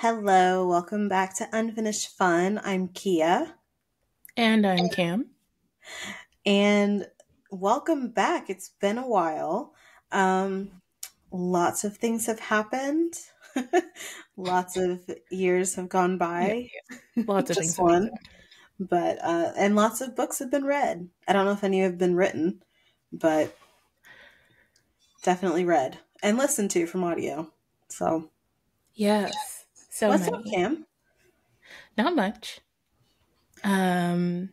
Hello, welcome back to Unfinished Fun. I'm Kia, And I'm Cam. and welcome back. It's been a while. Um, Lots of things have happened. Lots of years have gone Yeah, by. lots of things Just have happened. one, but and lots of books have been read. I don't know if any have been written, but definitely read and listened to from audio. So, Yes, so what's up, many. Cam? Not much. Um,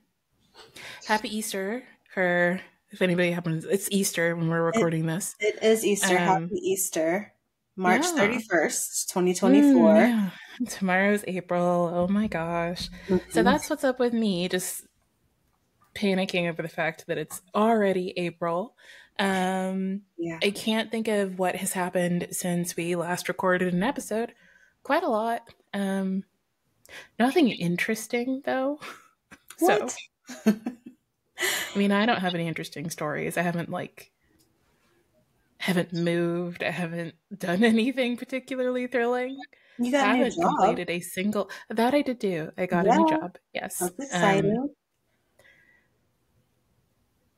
Happy Easter for if anybody happens. It's Easter when we're It recording this. it is Easter. Um, Happy Easter. March yeah. 31st, 2024. Yeah. Tomorrow's April. Oh my gosh. So Mhm. that's what's up with me. Just panicking over the fact that it's already April. Um, Yeah. I can't think of what has happened since we last recorded an episode. Quite a lot. Nothing interesting though. So, What? I mean, I don't have any interesting stories. I haven't moved. I haven't done anything particularly thrilling. You got a new Haven't job. completed a single that I did do. I got a new Yeah, job. Yes. that's exciting.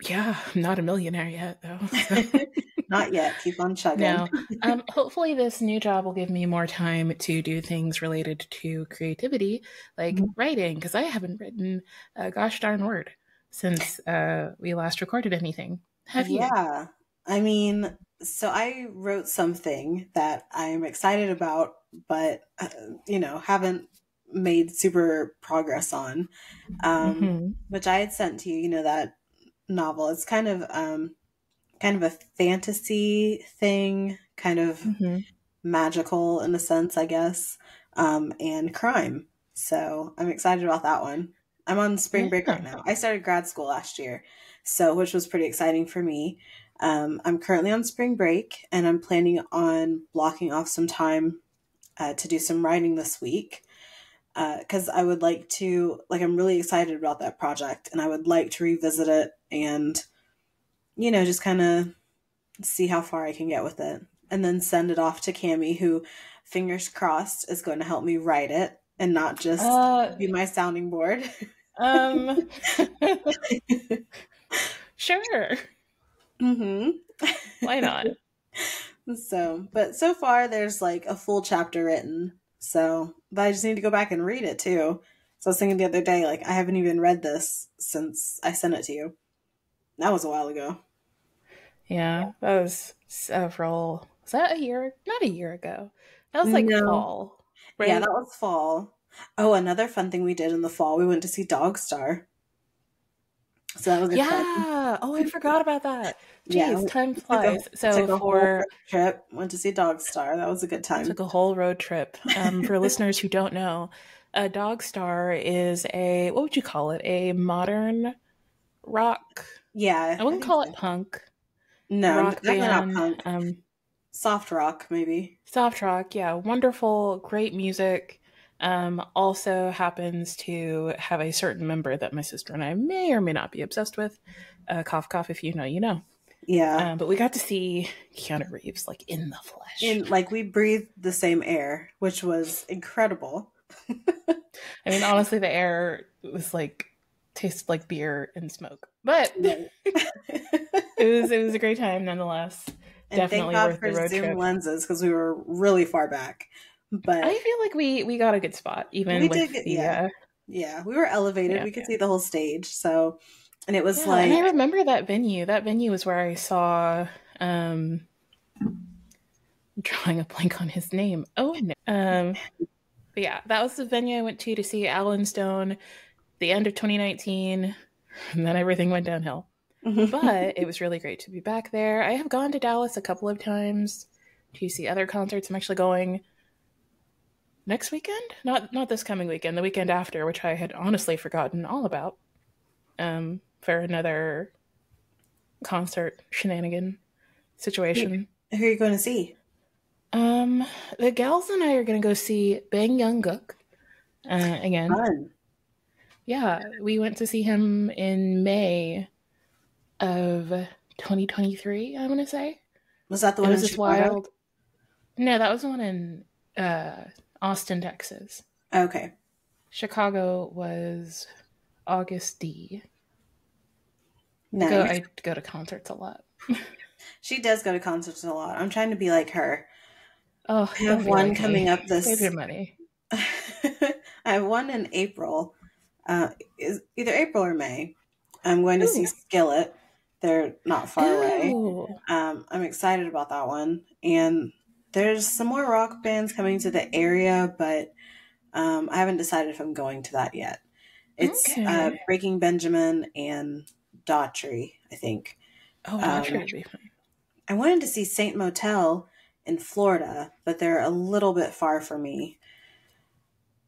Yeah, I'm not a millionaire yet though. So. Not yet. Keep on chugging. No. Hopefully this new job will give me more time to do things related to creativity, like writing, because I haven't written a gosh darn word since we last recorded anything. Have you? Yeah. I mean, so I wrote something that I'm excited about, but, haven't made super progress on, Mm-hmm. which I had sent to you, that novel. It's kind of a fantasy thing, kind of Mm-hmm. magical in a sense, I guess, and crime. So I'm excited about that one. I'm on spring break right Yeah. now. I started grad school last year, so which was pretty exciting for me. I'm currently on spring break, and I'm planning on blocking off some time to do some writing this week because I would like to, like, I'm really excited about that project, and I would like to revisit it and just kind of see how far I can get with it, and then send it off to Cami, who, fingers crossed, is going to help me write it and not just Uh, be my sounding board. um, sure. hmm Why not? So, but so far there's like a full chapter written. So, but I just need to go back and read it too. So I was thinking the other day, like, I haven't even read this since I sent it to you. That was a while ago. Yeah, that was several. Was that a year? Not a year ago. That was like No. fall, Yeah, that right? was fall. Oh, another fun thing we did in the fall, we went to see Dog Star. So that was exciting. Yeah. Oh, I forgot about that. Yeah, Jeez, time we took a flies. took So a whole for road trip. Went to see Dog Star. That was a good time. took a whole road trip. For listeners who don't know, a Dog Star is a what would you call it? A modern rock. I Yeah, I wouldn't think call it so. punk. No, Rock definitely not band. punk. Soft rock, maybe. Soft rock. Yeah, wonderful, great music. Also happens to have a certain member that my sister and I may or may not be obsessed with. Cough, cough. If you know, you know. Yeah, But we got to see Keanu Reeves like in the flesh. and like we breathed the same air, which was incredible. I mean, honestly, the air was like tasted like beer and smoke, but Right. it was a great time nonetheless. And thank Definitely God worth for the road zoom trip. lenses because we were really far back. I But feel like we got a good spot, even we did with get, the yeah, yeah, we were elevated. yeah, We could yeah. see the whole stage. So, and it was Yeah, and I like, remember that venue. That venue was where I saw drawing a blank on his name. Oh no. But yeah, that was the venue I went to see Alan Stone the end of 2019, and then everything went downhill. But it was really great to be back there. I have gone to Dallas a couple of times to see other concerts. I'm actually going next weekend, not this coming weekend, the weekend after, which I had honestly forgotten all about. For another concert shenanigan who situation. are you going to see? Um, the gals and I are gonna go see Bang Young Gook again. Fun. Yeah, we went to see him in May of 2023. I want to say Was that the it one was in this Chicago? wild. No, that was the one in Austin, Texas. Okay. Chicago was August D. Nice. I go to concerts a lot. She does go to concerts a lot. I'm trying to be like her. Oh, I have don't be one like coming me. up Save your this. money. I have one in April. Is either April or May. I'm going to see Ooh. Skillet. They're not far away. Ooh. I'm excited about that one. And there's some more rock bands coming to the area, but I haven't decided if I'm going to that yet. It's Okay. Breaking Benjamin and Daughtry, I think. Oh, Um, Daughtry would be fun. I wanted to see Saint Motel in Florida, but they're a little bit far for me.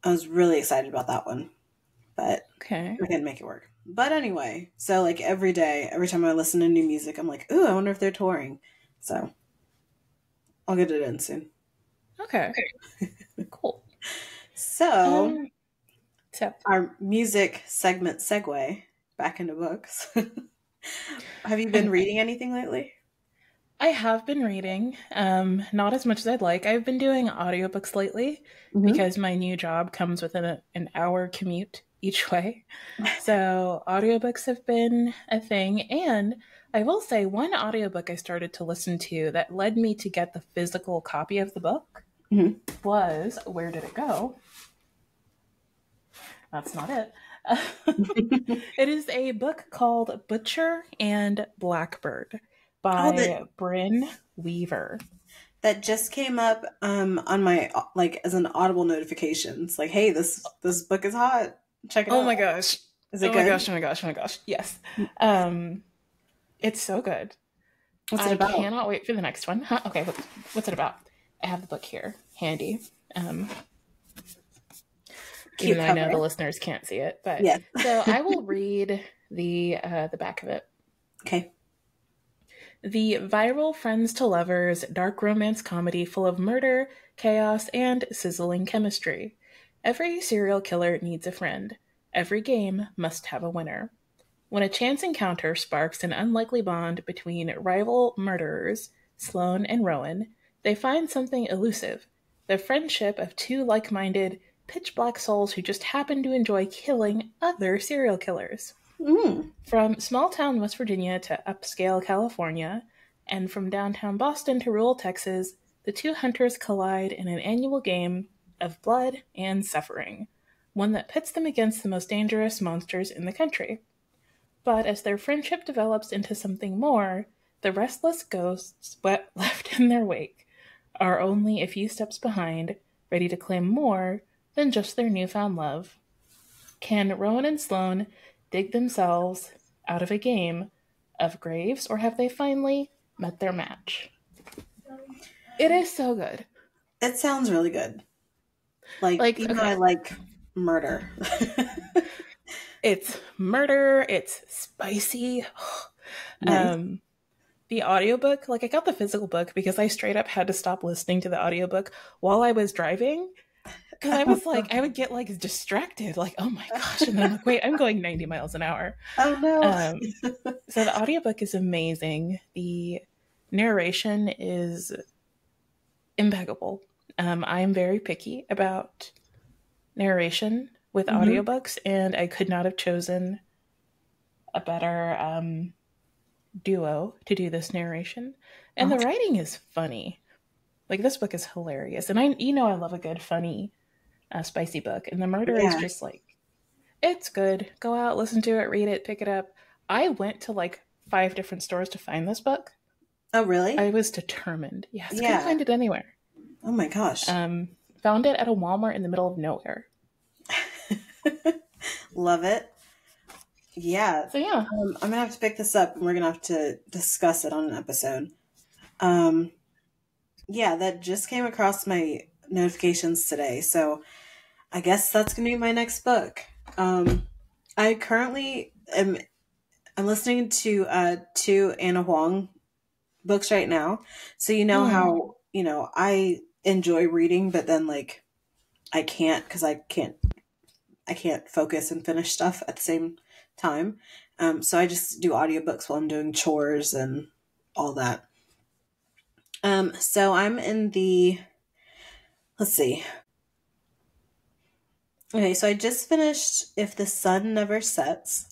I was really excited about that one, but Okay. I couldn't make it work. But anyway, so like every day, every time I listen to new music, I'm like, ooh, I wonder if they're touring. So I'll get it in soon. Okay. Cool. So Um, so our music segment segue back into books. Have you been reading anything lately? I have been reading, not as much as I'd like. I've been doing audiobooks lately Mm-hmm. because my new job comes within an hour commute each way. So audiobooks have been a thing. And I will say one audiobook I started to listen to that led me to get the physical copy of the book Mm-hmm. was, where did it go? That's not it. It is a book called Butcher and Blackbird Oh, that by Bryn Weaver. that just came up on my like as an Audible notification. It's like, hey, this book is hot. Check it Oh out. my gosh. Is it Oh my good? gosh, oh my gosh, oh my gosh. Yes. Um, it's so good. What's it I about? cannot wait for the next one. Huh? Okay, what's it about? I have the book here, handy. Um, even Cute though I know cover. the listeners can't see it, but Yes. so I will read the back of it. Okay. The viral friends to lovers dark romance comedy full of murder, chaos, and sizzling chemistry. Every serial killer needs a friend. Every game must have a winner. When a chance encounter sparks an unlikely bond between rival murderers, Sloane and Rowan, they find something elusive: the friendship of two like minded, pitch black souls who just happen to enjoy killing other serial killers. Mm. From small town West Virginia to upscale California, and from downtown Boston to rural Texas, the two hunters collide in an annual game of blood and suffering, one that pits them against the most dangerous monsters in the country. But as their friendship develops into something more, the restless ghosts left in their wake are only a few steps behind, ready to claim more than just their newfound love. Can Rowan and Sloane dig themselves out of a game of graves, or have they finally met their match? It is so good. It sounds really good. Like, Like, you know, I okay, like murder. it's murder, it's spicy. Nice. um, the audiobook, like I got the physical book because I straight up had to stop listening to the audiobook while I was driving. Because I was like, I would get like distracted, like, oh my gosh. And then I'm like, wait, I'm going 90 miles an hour. Oh no. Um, so the audiobook is amazing. The narration is impeccable. I am very picky about narration with Hmm. audiobooks, and I could not have chosen a better duo to do this narration. And the Okay. writing is funny. Like this book is hilarious, and I love a good funny, spicy book. And the murder is Yeah. just like it's good. Go out, listen to it, read it, pick it up. I went to like 5 different stores to find this book. Oh really? I was determined. Yes, couldn't Yeah. find it anywhere. Oh my gosh. Found it at a Walmart in the middle of nowhere. Love it. Yeah. So yeah. I'm gonna have to pick this up and we're gonna have to discuss it on an episode. Um, yeah, that just came across my notifications today, so I guess that's gonna be my next book. I currently am I'm listening to two Anna Huang books right now. So you know Mm. how, I enjoy reading, but then like I can't because I can't focus and finish stuff at the same time. So I just do audiobooks while I'm doing chores and all that. So I'm in the let's see. Okay, so I just finished If the Sun Never Sets,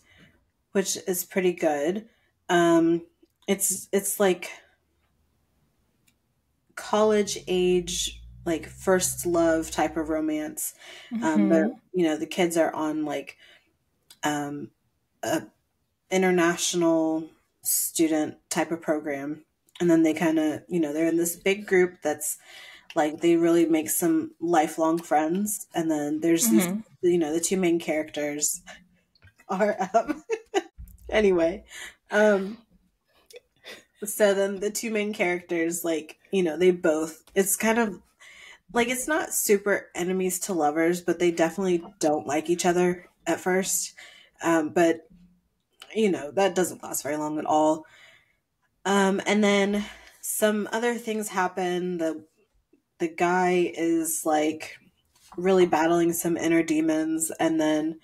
which is pretty good. Um, it's like college age, like first love type of romance. But Mm-hmm. the kids are on like um, a international student type of program, and then they kind of they're in this big group that's like they really make some lifelong friends, and then there's these Mm-hmm. the two main characters are anyway. Um, so then the two main characters, like, they both, it's kind of like, it's not super enemies to lovers, but they definitely don't like each other at first. But, that doesn't last very long at all. And then some other things happen. The guy is like really battling some inner demons, and then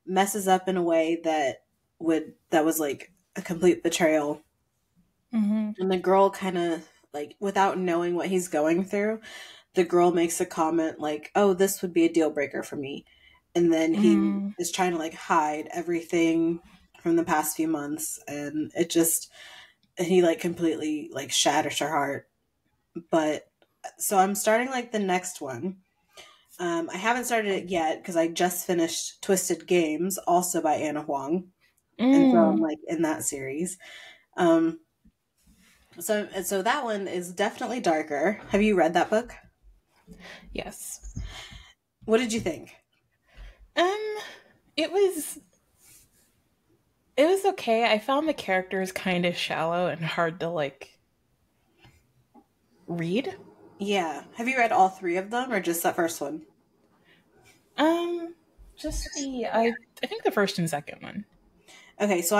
messes up in a way that was like a complete betrayal. Mm-hmm. And the girl kind of like, without knowing what he's going through, the girl makes a comment like, "Oh, this would be a deal breaker for me." And then he Mm-hmm. is trying to like hide everything from the past few months, and he like completely like shatters her heart. But so I'm starting like the next one. I haven't started it yet because I just finished Twisted Games, also by Anna Huang, and so I'm Mm. like in that series. Um, so that one is definitely darker. Have you read that book? Yes. What did you think? Um, it was okay. I found the characters kind of shallow and hard to like read. Yeah. Have you read all three of them or just that first one? Um, just I think the first and second one. Okay, so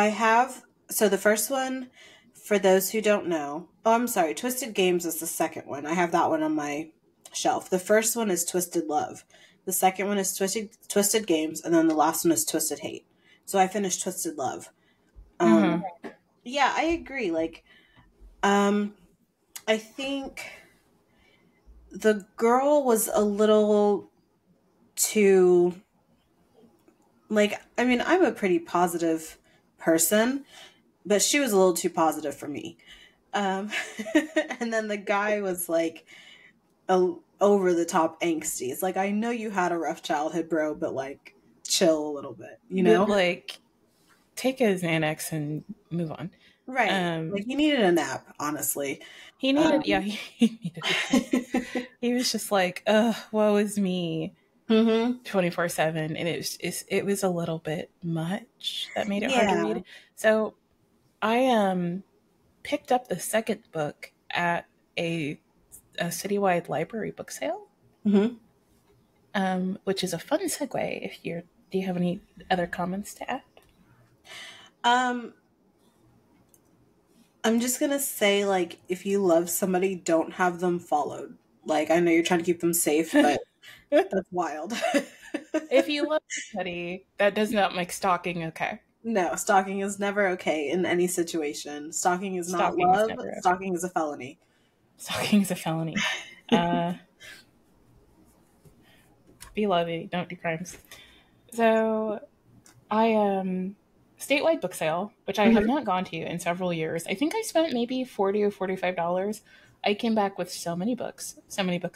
the first one, for those who don't know, oh, I'm sorry, Twisted Games is the second one. I have that one on my shelf. The first one is Twisted Love. The second one is Twisted Games, and then the last one is Twisted Hate. So I finished Twisted Love. Um, Mm-hmm. yeah, I agree. Like, um, I think the girl was a little too, like, I mean, I'm a pretty positive person, but she was a little too positive for me. Um, and then the guy was like over the top angsty. It's like, I know you had a rough childhood, bro, but like, chill a little bit, you But know? like, take a Xanax and move on. Right. Like, Um, he needed a nap, honestly. he needed, yeah, Um, he needed a nap. He was just like, ugh, woe is me, hmm 24/7, and it was a little bit much that made it hard to Yeah. read. So I picked up the second book at a citywide library book sale, hmm which is a fun segue. Do you have any other comments to add? Um, I'm just gonna say, like, if you love somebody, don't have them followed. Like, I know you're trying to keep them safe, but that's wild. If you love somebody, that does not make stalking okay. No, stalking is never okay in any situation. Stalking is not Stalking is love. never okay. Stalking is a felony. Stalking is a felony. Uh, be lovey, don't do crimes. So I statewide book sale, which I have Mhm. not gone to in several years. I think I spent maybe $40 or $45. I came back with so many books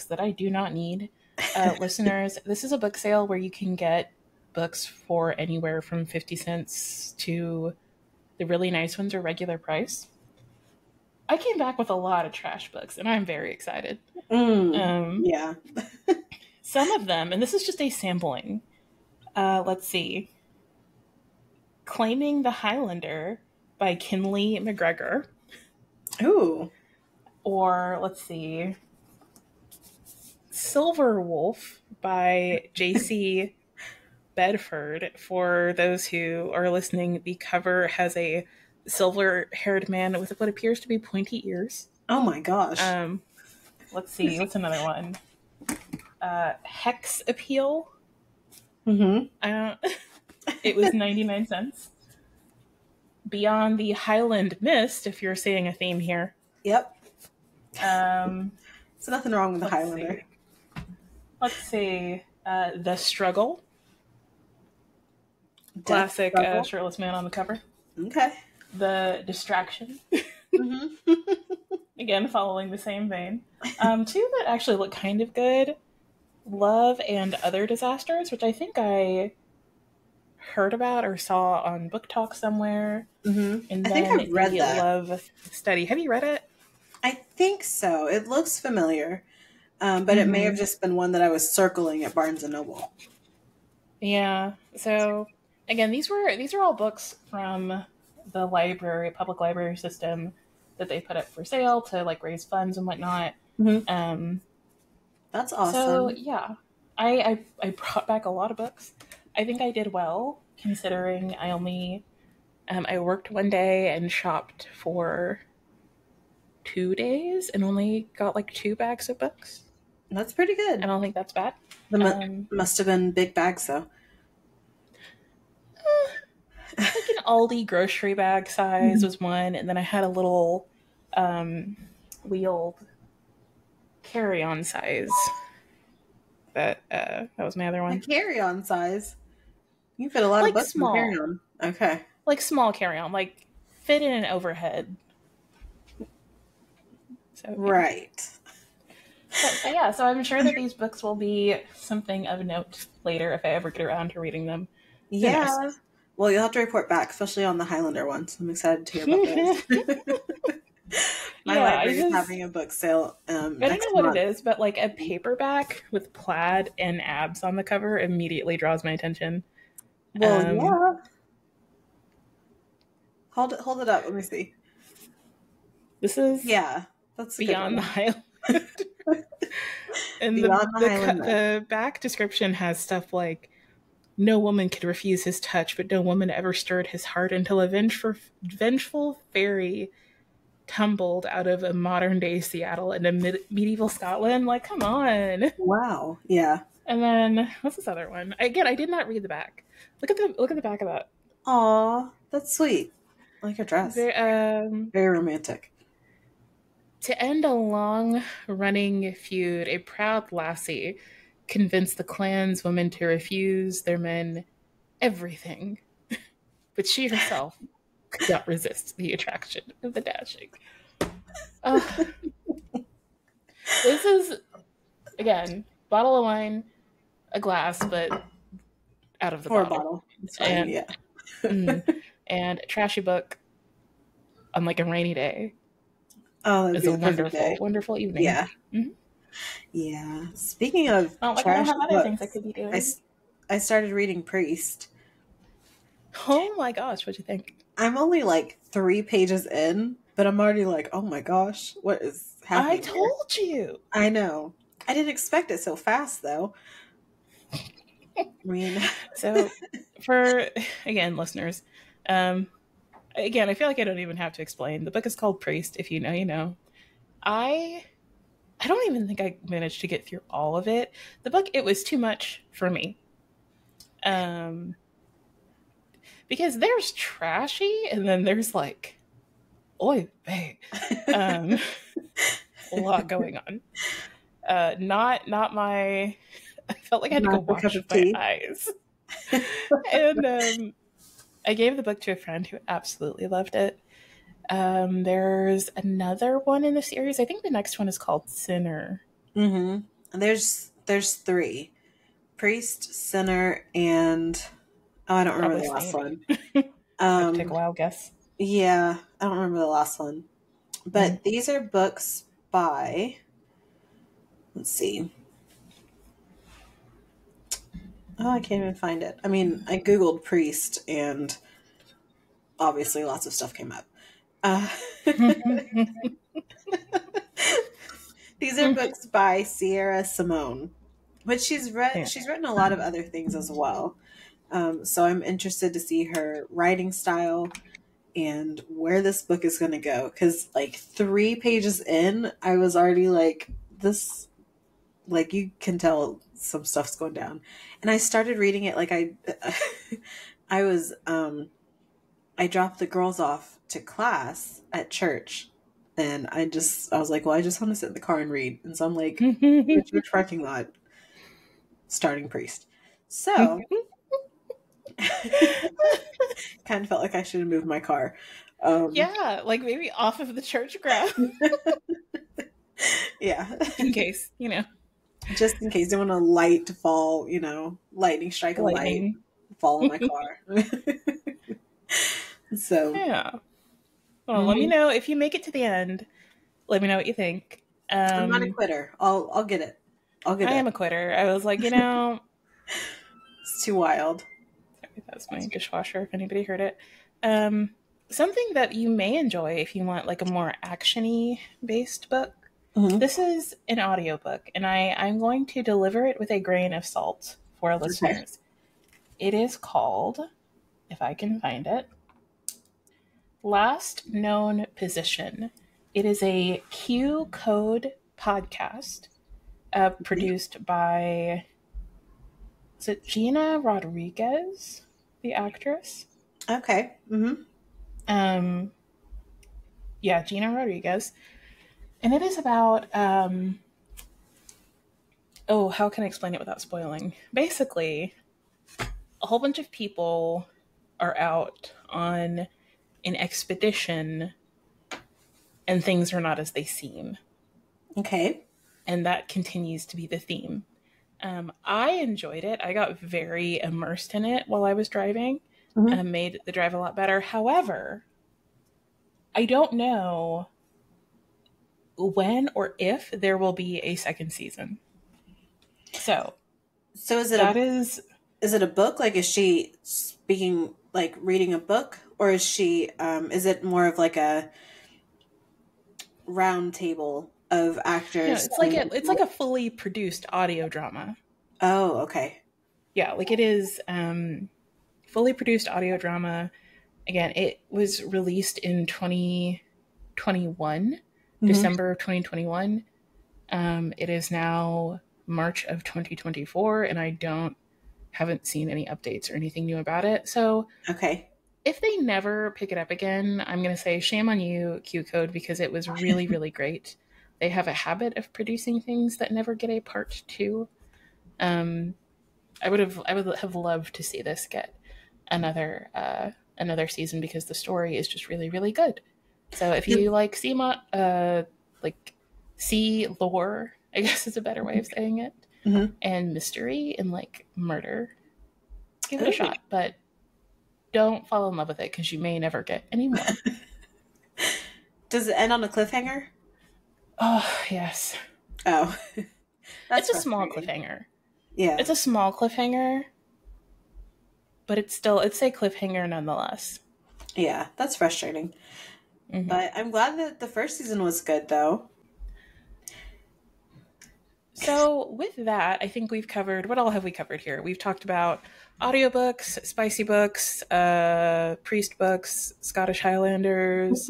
that I do not need. Listeners, this is a book sale where you can get books for anywhere from 50 cents to the really nice ones are regular price. I came back with a lot of trash books, and I'm very excited. Um, Yeah. some of them, and this is just a sampling. Let's see. Claiming the Highlander by Kinley McGregor. Ooh. Or, let's see, Silver Wolf by J.C. Bedford. For those who are listening, the cover has a silver haired man with what appears to be pointy ears. Oh my gosh. Um, let's see, what's another one? Hex Appeal. Mm-hmm. It was 99 cents. Beyond the Highland Mist, if you're seeing a theme here. Yep. Um, So nothing wrong with the let's see. Highlander. Let's see. The Struggle. Death Classic struggle. shirtless man on the cover. Okay. The Distraction. Mm-hmm. Again, following the same vein. Two that actually look kind of good. Love and Other Disasters, which I think I heard about or saw on Book Talk somewhere. Mm-hmm. And I think then I've read The that. Love Study. Have you read it? I think so. It looks familiar, but it may have Mm-hmm. just been one that I was circling at Barnes and Noble. Yeah. So again, these are all books from the library, public library system that they put up for sale to like raise funds and whatnot. Mm-hmm. Um, That's so awesome. yeah, I brought back a lot of books. I think I did well considering I only I worked one day and shopped for 2 days and only got like 2 bags of books. That's pretty I good. don't think that's bad. The Um, must have been big bags, though. like an Aldi grocery bag size Mhm. was one, and then I had a little wheeled carry-on size. That was my other A one. carry-on size. You fit a lot of Like books in the small, carry-on. Okay. like small carry-on, like fit in an overhead. So yeah. Right. But yeah, so I'm sure that these books will be something of note later if I ever get around to reading them. Who knows? Yeah. Well, you'll have to report back, especially on the Highlander ones. I'm excited to hear about those. My Yeah, library is having a book sale I don't know next what it month. is, but like a paperback with plaid and abs on the cover immediately draws my attention. Well, Um, yeah. Hold it up. Let me see. this is Yeah, that's a good Beyond the one. Highland. And Beyond the Highland Men. the back description has stuff like no woman could refuse his touch, but no woman ever stirred his heart until a vengeful fairy tumbled out of a modern day Seattle into medieval Scotland. Like, come on. Wow. Yeah. And then what's this other one? Again, I did not read the back. Look at the back of that. Aw, that's sweet. I like her dress. Very romantic. To end a long running feud, a proud lassie convinced the clanswomen to refuse their men everything. But she herself could not resist the attraction of the dashing. This is, again, bottle of wine, a glass, but out of the Or a bottle. bottle. It's fine, yeah. And a trashy book on like a rainy day. Oh, that'd Is be a the perfect wonderful, day. wonderful evening. Yeah. Mm-hmm. Yeah. Speaking of Like I don't trashy have other things I books, could be doing. I started reading Priest. Oh my gosh, what'd you think? I'm only like 3 pages in, but I'm already like, oh my gosh, what is happening? I told you. I know. I didn't expect it so fast, though. I mean, So, for again, listeners, again, I feel like I don't even have to explain. The book is called Priest. If you know, you know. I don't even think I managed to get through all of it. The book, it was too much for me. Because there's trashy, and then there's like, oy vey, a lot going on. Not my. I felt like I had to go not a cup wash of my tea. eyes. And I gave the book to a friend who absolutely loved it. There's another one in the series. I think the next one is called Sinner. Mm-hmm. And there's 3: Priest, Sinner, and I don't remember Probably the last Fanny. one. Have to take a wild guess. Yeah, I don't remember the last one. But these are books by, let's see. Oh, I can't even find it. I mean, I Googled Priest and obviously lots of stuff came up. These are books by Sierra Simone, which she's written a lot of other things as well. So I'm interested to see her writing style and where this book is going to go. Because like 3 pages in, I was already like, this, like you can tell some stuff's going down. And I started reading it like I was, I dropped the girls off to class at church. And I was like, well, I just want to sit in the car and read. And so I'm like, church parking lot, starting Priest. So Kind of felt like I should have moved my car. Yeah, like maybe off of the church ground. Yeah. In case, Just in case they want a light to fall, lightning strike a light, lightning. fall on my car. So, Yeah. Well, let me mhm. know if you make it to the end. Let me know what you think. I'm not a quitter. I'll get it. I'll get I it. am a quitter. I was like, It's too wild. sorry, that's my dishwasher if anybody heard it. Um, Something that you may enjoy if you want like a more actiony based book. Mhm. This is an audiobook, and I'm going to deliver it with a grain of salt for our Okay. listeners. It is called, if I can find it, Last Known Position. It is a Q Code podcast produced by, is it Gina Rodriguez, the actress? Okay. Mm-hmm. Um, yeah, Gina Rodriguez. And it is about, oh, how can I explain it without spoiling? Basically, a whole bunch of people are out on an expedition and things are not as they seem. Okay. And that continues to be the theme. I enjoyed it. I got very immersed in it while I was driving, Mm-hmm. made the drive a lot better. However, I don't know when or if there will be a second season. So So that is, is it a book? Like, is she speaking, like reading a book, or is it more of like a round table of actors? it's like a fully produced audio drama. Oh, okay. Yeah, like it is fully produced audio drama. Again, it was released in 2021, Mm-hmm. December of 2021. It is now March of 2024, and haven't seen any updates or anything new about it. So Okay. if they never pick it up again, I'm going to say shame on you, Q Code, because it was really, really great. They have a habit of producing things that never get a part two. Um, I would have loved to see this get another season because the story is just really, really good. So if you like like sea lore, I guess is a better way of saying it, Mm-hmm. and mystery and like murder, give it a Okay. shot. But don't fall in love with it because you may never get any more. Does it end on a cliffhanger? Oh yes, Oh, that's it's a small frustrating. cliffhanger. Yeah. It's a small cliffhanger, but it's a cliffhanger nonetheless. Yeah, that's frustrating. Mm-hmm. But I'm glad that the first season was good, though. So, with that, I think we've covered, what all have we covered here? We've talked about audiobooks, spicy books, priest books, Scottish Highlanders,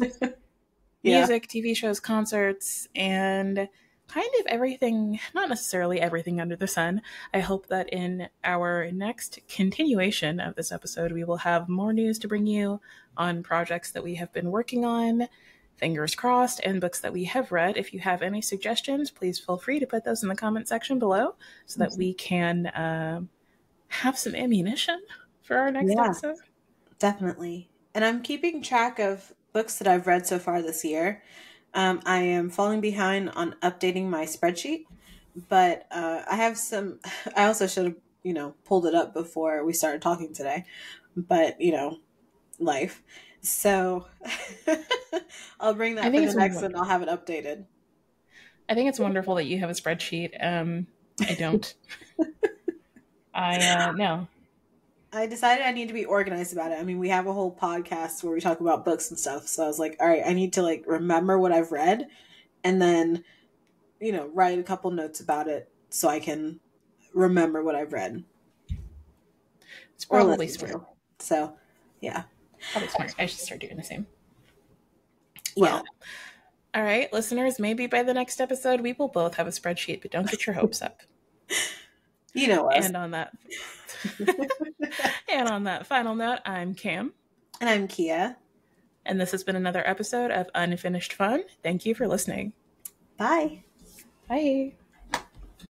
Yeah. music, TV shows, concerts, and kind of everything, not necessarily everything under the sun. I hope that in our next continuation of this episode, we will have more news to bring you on projects that we have been working on, fingers crossed, and books that we have read. If you have any suggestions, please feel free to put those in the comment section below so that we can have some ammunition for our next Yeah, episode. definitely. And I'm keeping track of books that I've read so far this year. I am falling behind on updating my spreadsheet, but I have some. I also should have, pulled it up before we started talking today, but life. So I'll bring I that for think the it's next one. wonderful. I'll have it updated. I think it's wonderful that you have a spreadsheet. I don't. No. I decided I need to be organized about it. I mean, we have a whole podcast where we talk about books and stuff. So I was like, all right, I need to like remember what I've read and then, write a couple notes about it so I can remember what I've read It's or probably listen smart. to. So, yeah. Probably smart. I should start doing the same. Yeah. Well, all right, listeners, maybe by the next episode we will both have a spreadsheet, but don't get your hopes up. You know us. And on that and on that final note, I'm Cam. And I'm Kia. And this has been another episode of Unfinished Fun. Thank you for listening. Bye. Bye.